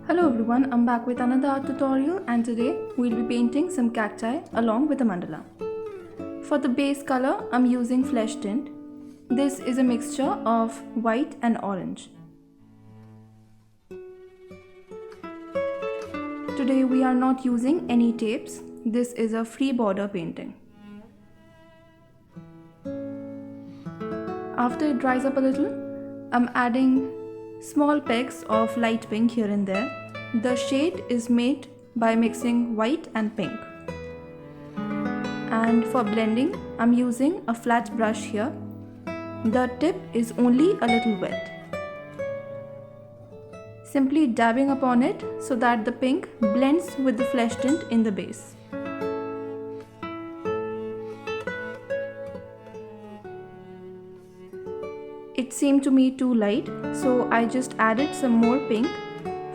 Hello everyone, I'm back with another art tutorial and today we'll be painting some cacti along with a mandala. For the base color, I'm using flesh tint. This is a mixture of white and orange. Today we are not using any tapes. This is a free border painting. After it dries up a little, I'm adding small pecks of light pink here and there. The shade is made by mixing white and pink. And for blending, I'm using a flat brush here. The tip is only a little wet. Simply dabbing upon it so that the pink blends with the flesh tint in the base. It seemed to me too light, so I just added some more pink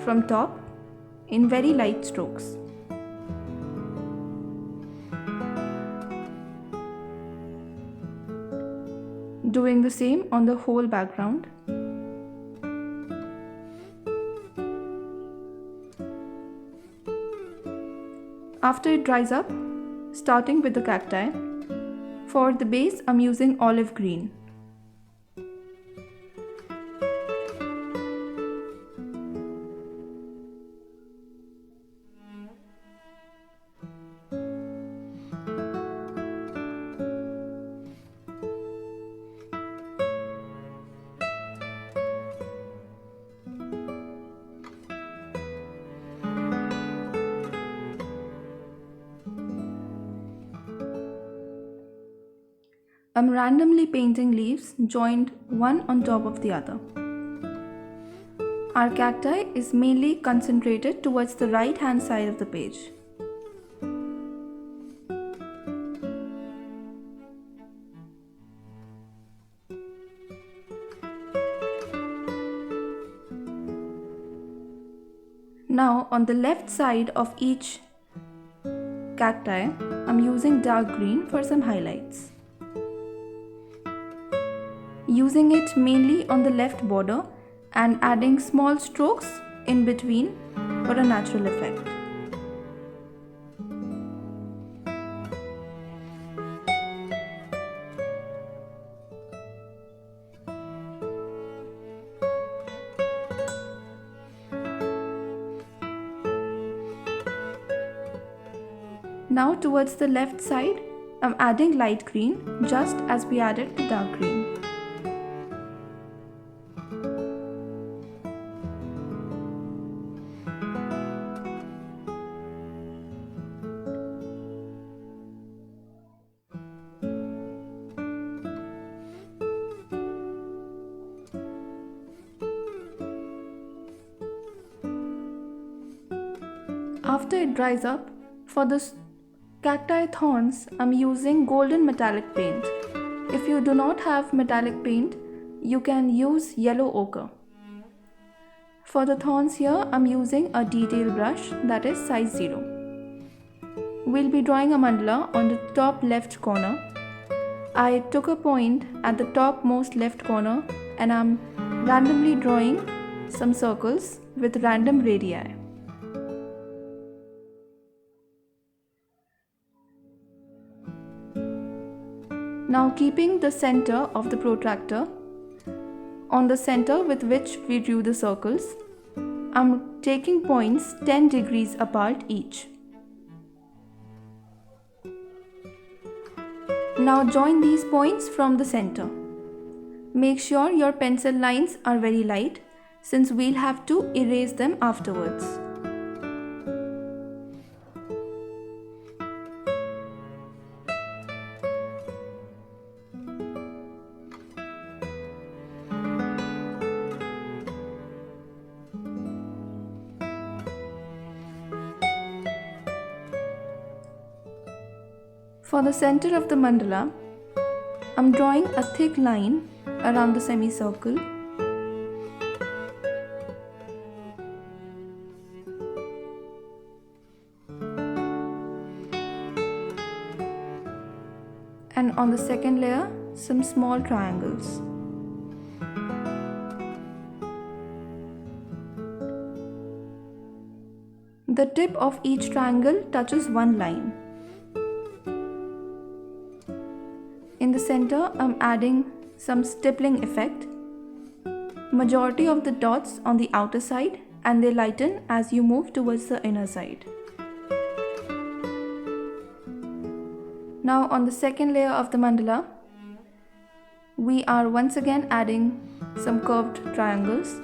from top in very light strokes. Doing the same on the whole background. After it dries up, starting with the cacti, for the base I'm using olive green. I'm randomly painting leaves joined one on top of the other. Our cacti is mainly concentrated towards the right hand side of the page. Now on the left side of each cacti, I'm using dark green for some highlights. Using it mainly on the left border and adding small strokes in between for a natural effect. Now towards the left side, I'm adding light green just as we added the dark green. After it dries up, for the cacti thorns, I'm using golden metallic paint. If you do not have metallic paint, you can use yellow ochre. For the thorns here, I'm using a detail brush that is size 0. We'll be drawing a mandala on the top left corner. I took a point at the topmost left corner and I'm randomly drawing some circles with random radii. Now keeping the center of the protractor on the center with which we drew the circles, I'm taking points 10 degrees apart each. Now join these points from the center. Make sure your pencil lines are very light since we'll have to erase them afterwards. For the center of the mandala, I'm drawing a thick line around the semicircle. And on the second layer, some small triangles. The tip of each triangle touches one line. In the center, I'm adding some stippling effect. Majority of the dots on the outer side, and they lighten as you move towards the inner side. Now on the second layer of the mandala, we are once again adding some curved triangles.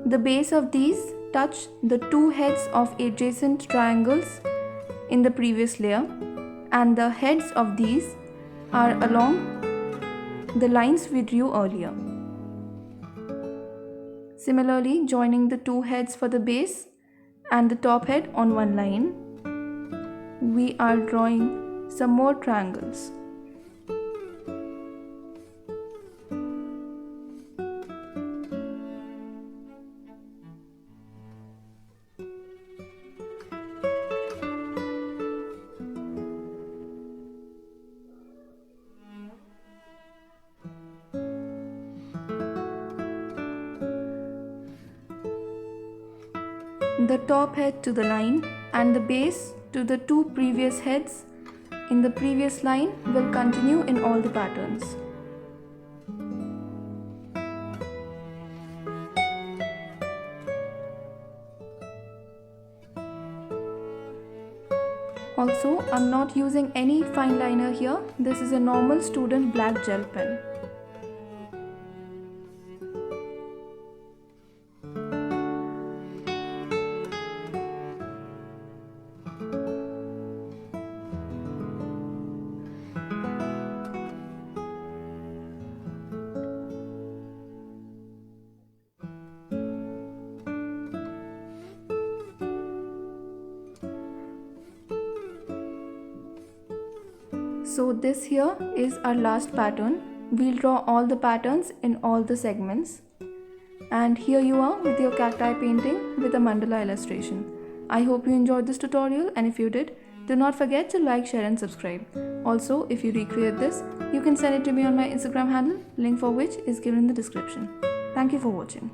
The base of these touch the two heads of adjacent triangles in the previous layer, and the heads of these are along the lines we drew earlier. Similarly, joining the two heads for the base and the top head on one line, we are drawing some more triangles. The top head to the line and the base to the two previous heads in the previous line will continue in all the patterns. Also, I'm not using any fine liner here. This is a normal student black gel pen. So this here is our last pattern. We'll draw all the patterns in all the segments. And here you are with your cacti painting with a mandala illustration. I hope you enjoyed this tutorial, and if you did, do not forget to like, share and subscribe. Also, if you recreate this, you can send it to me on my Instagram handle, link for which is given in the description. Thank you for watching.